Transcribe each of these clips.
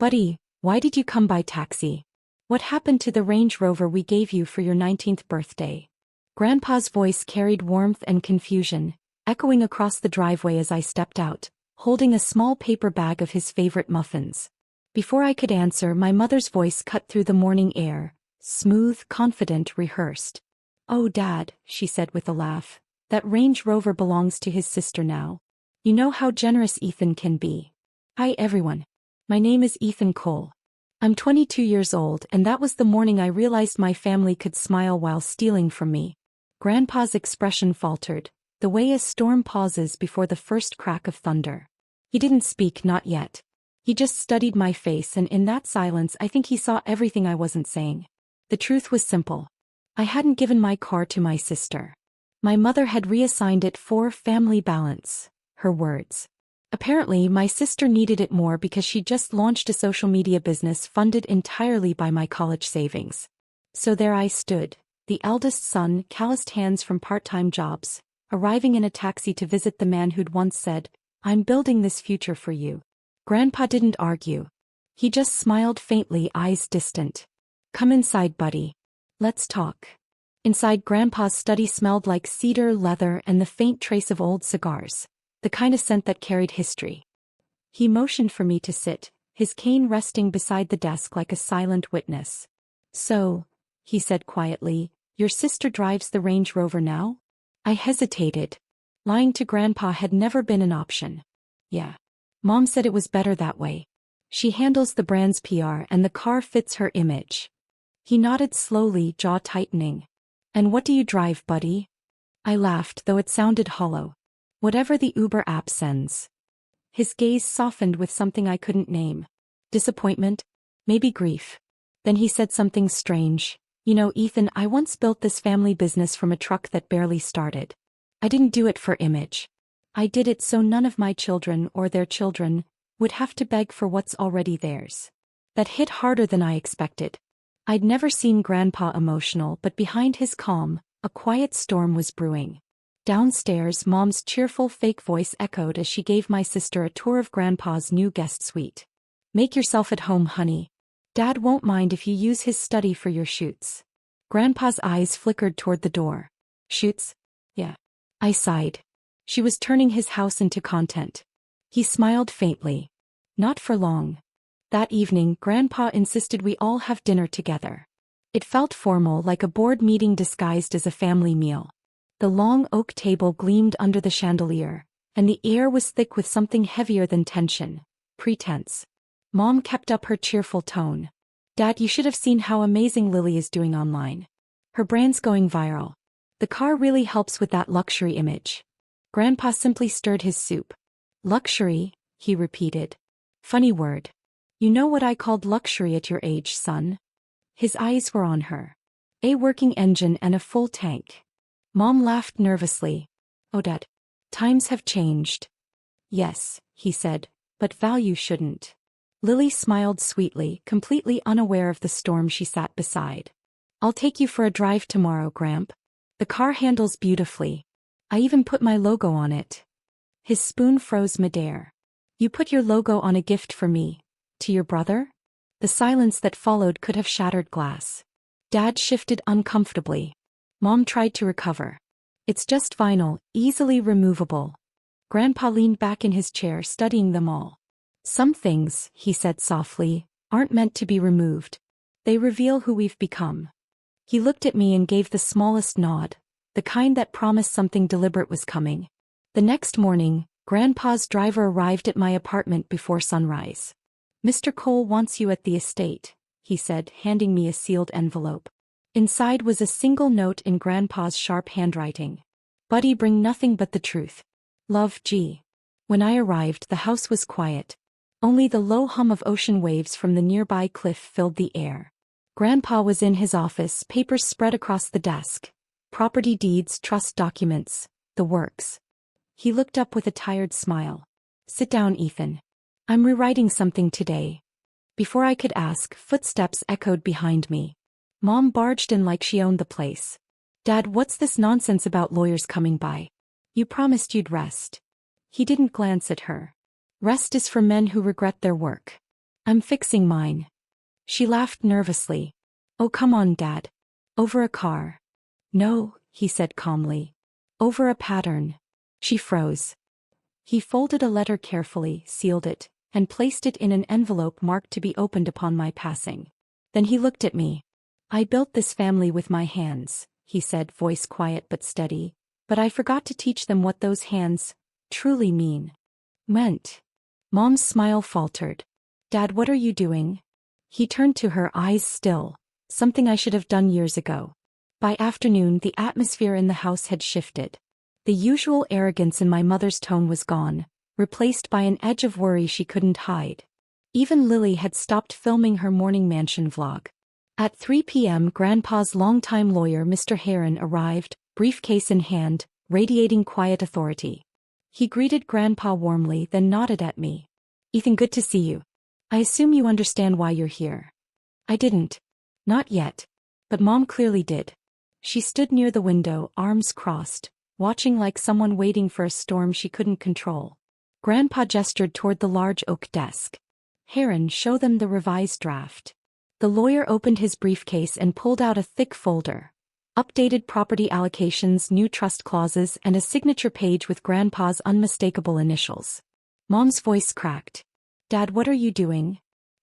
Buddy, why did you come by taxi? What happened to the Range Rover we gave you for your 19th birthday? Grandpa's voice carried warmth and confusion, echoing across the driveway as I stepped out, holding a small paper bag of his favorite muffins. Before I could answer, my mother's voice cut through the morning air, smooth, confident, rehearsed. "Oh, Dad," she said with a laugh, "that Range Rover belongs to his sister now. You know how generous Ethan can be." "Hi everyone. My name is Ethan Cole. I'm 22 years old, and that was the morning I realized my family could smile while stealing from me." Grandpa's expression faltered, the way a storm pauses before the first crack of thunder. He didn't speak, not yet. He just studied my face, and in that silence I think he saw everything I wasn't saying. The truth was simple. I hadn't given my car to my sister. My mother had reassigned it for family balance, her words. Apparently, my sister needed it more because she just launched a social media business funded entirely by my college savings. So there I stood, the eldest son, calloused hands from part-time jobs, arriving in a taxi to visit the man who'd once said, "I'm building this future for you." Grandpa didn't argue. He just smiled faintly, eyes distant. "Come inside, buddy. Let's talk." Inside, Grandpa's study smelled like cedar, leather, and the faint trace of old cigars, the kind of scent that carried history. He motioned for me to sit, his cane resting beside the desk like a silent witness. "So," he said quietly, "your sister drives the Range Rover now?" I hesitated. Lying to Grandpa had never been an option. "Yeah. Mom said it was better that way. She handles the brand's PR and the car fits her image." He nodded slowly, jaw tightening. "And what do you drive, buddy?" I laughed, though it sounded hollow. "Whatever the Uber app sends." His gaze softened with something I couldn't name. Disappointment? Maybe grief. Then he said something strange. "You know, Ethan, I once built this family business from a truck that barely started. I didn't do it for image. I did it so none of my children or their children would have to beg for what's already theirs." That hit harder than I expected. I'd never seen Grandpa emotional, but behind his calm, a quiet storm was brewing. Downstairs, Mom's cheerful fake voice echoed as she gave my sister a tour of Grandpa's new guest suite. "Make yourself at home, honey. Dad won't mind if you use his study for your shoots." Grandpa's eyes flickered toward the door. "Shoots? Yeah." I sighed. She was turning his house into content. He smiled faintly. "Not for long." That evening, Grandpa insisted we all have dinner together. It felt formal, like a board meeting disguised as a family meal. The long oak table gleamed under the chandelier, and the air was thick with something heavier than tension, pretense. Mom kept up her cheerful tone. "Dad, you should have seen how amazing Lily is doing online. Her brand's going viral. The car really helps with that luxury image." Grandpa simply stirred his soup. "Luxury," he repeated. "Funny word. You know what I called luxury at your age, son?" His eyes were on her. "A working engine and a full tank." Mom laughed nervously. "Oh, Dad. Times have changed." "Yes," he said, "but value shouldn't." Lily smiled sweetly, completely unaware of the storm she sat beside. "I'll take you for a drive tomorrow, Gramp. The car handles beautifully. I even put my logo on it." His spoon froze midair. "You put your logo on a gift for me? To your brother?" The silence that followed could have shattered glass. Dad shifted uncomfortably. Mom tried to recover. "It's just vinyl, easily removable." Grandpa leaned back in his chair, studying them all. "Some things," he said softly, "aren't meant to be removed. They reveal who we've become." He looked at me and gave the smallest nod, the kind that promised something deliberate was coming. The next morning, Grandpa's driver arrived at my apartment before sunrise. "Mr. Cole wants you at the estate," he said, handing me a sealed envelope. Inside was a single note in Grandpa's sharp handwriting. "Buddy, bring nothing but the truth. Love, G." When I arrived, the house was quiet. Only the low hum of ocean waves from the nearby cliff filled the air. Grandpa was in his office, papers spread across the desk. Property deeds, trust documents, the works. He looked up with a tired smile. "Sit down, Ethan. I'm rewriting something today." Before I could ask, footsteps echoed behind me. Mom barged in like she owned the place. "Dad, what's this nonsense about lawyers coming by? You promised you'd rest." He didn't glance at her. "Rest is for men who regret their work." I'm fixing mine. She laughed nervously. Oh, come on, Dad. Over a car. No, he said calmly. Over a pattern. She froze. He folded a letter carefully, sealed it, and placed it in an envelope marked to be opened upon my passing. Then he looked at me. I built this family with my hands, he said, voice quiet but steady, but I forgot to teach them what those hands truly meant. Mom's smile faltered. Dad, what are you doing? He turned to her, eyes still. Something I should have done years ago. By afternoon, the atmosphere in the house had shifted. The usual arrogance in my mother's tone was gone, replaced by an edge of worry she couldn't hide. Even Lily had stopped filming her morning mansion vlog. At 3 p.m., Grandpa's longtime lawyer, Mr. Heron, arrived, briefcase in hand, radiating quiet authority. He greeted Grandpa warmly, then nodded at me. Ethan, good to see you. I assume you understand why you're here. I didn't. Not yet. But Mom clearly did. She stood near the window, arms crossed, watching like someone waiting for a storm she couldn't control. Grandpa gestured toward the large oak desk. Heron, show them the revised draft. The lawyer opened his briefcase and pulled out a thick folder. Updated property allocations, new trust clauses, and a signature page with Grandpa's unmistakable initials. Mom's voice cracked. Dad, what are you doing?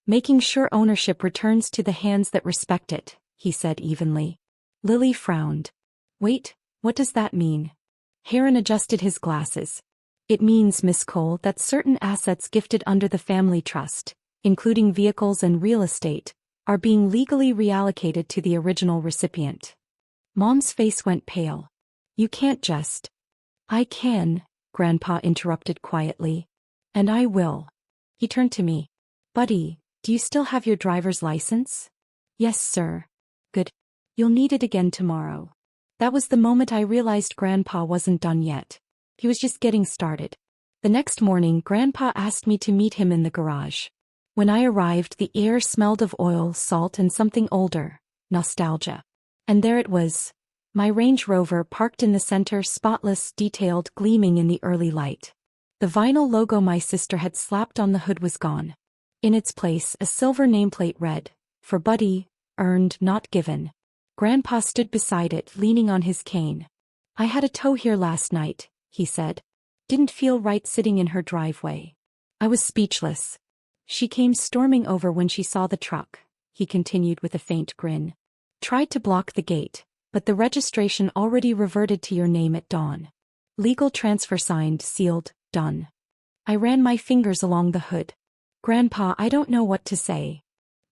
Making sure ownership returns to the hands that respect it, he said evenly. Lily frowned. Wait, what does that mean? Heron adjusted his glasses. It means, Miss Cole, that certain assets gifted under the family trust, including vehicles and real estate, are being legally reallocated to the original recipient. Mom's face went pale. You can't just. I can, Grandpa interrupted quietly. And I will. He turned to me. Buddy, do you still have your driver's license? Yes, sir. Good. You'll need it again tomorrow. That was the moment I realized Grandpa wasn't done yet. He was just getting started. The next morning, Grandpa asked me to meet him in the garage. When I arrived, the air smelled of oil, salt, and something older, nostalgia. And there it was. My Range Rover parked in the center, spotless, detailed, gleaming in the early light. The vinyl logo my sister had slapped on the hood was gone. In its place, a silver nameplate read, "For Buddy, earned, not given." Grandpa stood beside it, leaning on his cane. I had a tow here last night, he said. Didn't feel right sitting in her driveway. I was speechless. She came storming over when she saw the truck, he continued with a faint grin. Tried to block the gate, but the registration already reverted to your name at dawn. Legal transfer signed, sealed, done. I ran my fingers along the hood. Grandpa, I don't know what to say.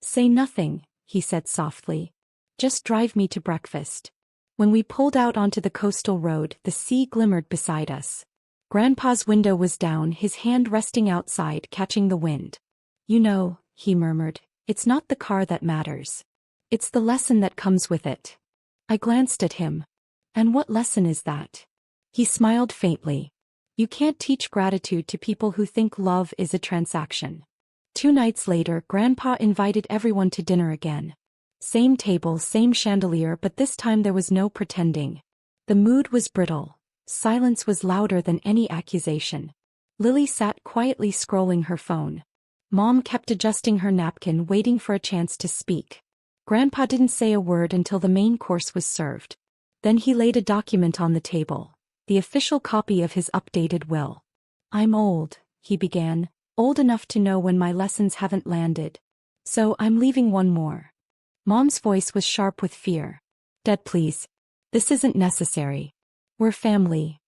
Say nothing, he said softly. Just drive me to breakfast. When we pulled out onto the coastal road, the sea glimmered beside us. Grandpa's window was down, his hand resting outside, catching the wind. You know, he murmured, it's not the car that matters. It's the lesson that comes with it. I glanced at him. And what lesson is that? He smiled faintly. You can't teach gratitude to people who think love is a transaction. 2 nights later, Grandpa invited everyone to dinner again. Same table, same chandelier, but this time there was no pretending. The mood was brittle. Silence was louder than any accusation. Lily sat quietly scrolling her phone. Mom kept adjusting her napkin, waiting for a chance to speak. Grandpa didn't say a word until the main course was served. Then he laid a document on the table, the official copy of his updated will. I'm old, he began, old enough to know when my lessons haven't landed. So I'm leaving one more. Mom's voice was sharp with fear. Dad, please. This isn't necessary. We're family.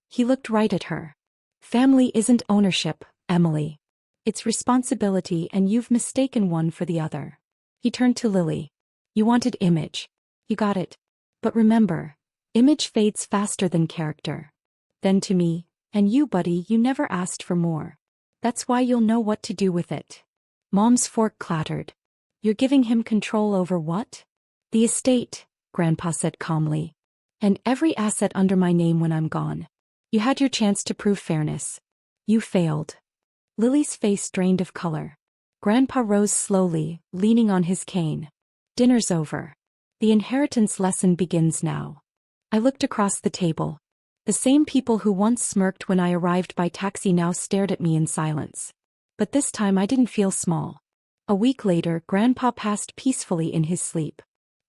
He looked right at her. Family isn't ownership, Emily. It's responsibility, and you've mistaken one for the other. He turned to Lily. You wanted image. You got it. But remember, image fades faster than character. Then to me, and you, buddy, you never asked for more. That's why you'll know what to do with it. Mom's fork clattered. You're giving him control over what? The estate, Grandpa said calmly. And every asset under my name when I'm gone. You had your chance to prove fairness. You failed. Lily's face drained of color. Grandpa rose slowly, leaning on his cane. Dinner's over. The inheritance lesson begins now. I looked across the table. The same people who once smirked when I arrived by taxi now stared at me in silence. But this time I didn't feel small. A week later, Grandpa passed peacefully in his sleep.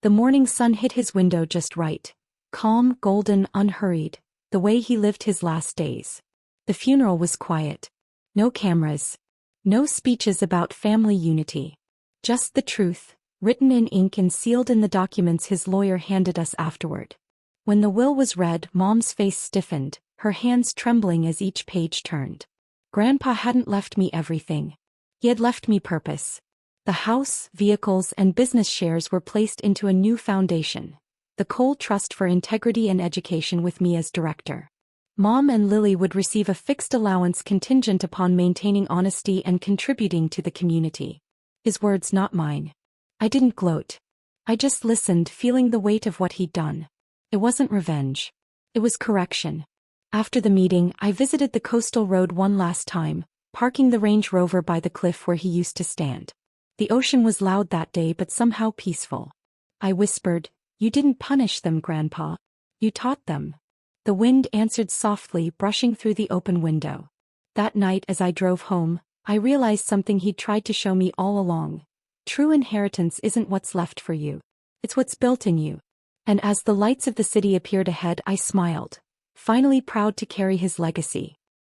The morning sun hit his window just right. Calm, golden, unhurried, the way he lived his last days. The funeral was quiet. No cameras. No speeches about family unity. Just the truth, written in ink and sealed in the documents his lawyer handed us afterward. When the will was read, Mom's face stiffened, her hands trembling as each page turned. Grandpa hadn't left me everything. He had left me purpose. The house, vehicles, and business shares were placed into a new foundation, the Cole Trust for Integrity and Education, with me as director. Mom and Lily would receive a fixed allowance contingent upon maintaining honesty and contributing to the community. His words, not mine. I didn't gloat. I just listened, feeling the weight of what he'd done. It wasn't revenge. It was correction. After the meeting, I visited the coastal road one last time, parking the Range Rover by the cliff where he used to stand. The ocean was loud that day, but somehow peaceful. I whispered, "You didn't punish them, Grandpa. You taught them." The wind answered softly, brushing through the open window. That night as I drove home, I realized something he'd tried to show me all along. True inheritance isn't what's left for you. It's what's built in you. And as the lights of the city appeared ahead, I smiled, finally proud to carry his legacy.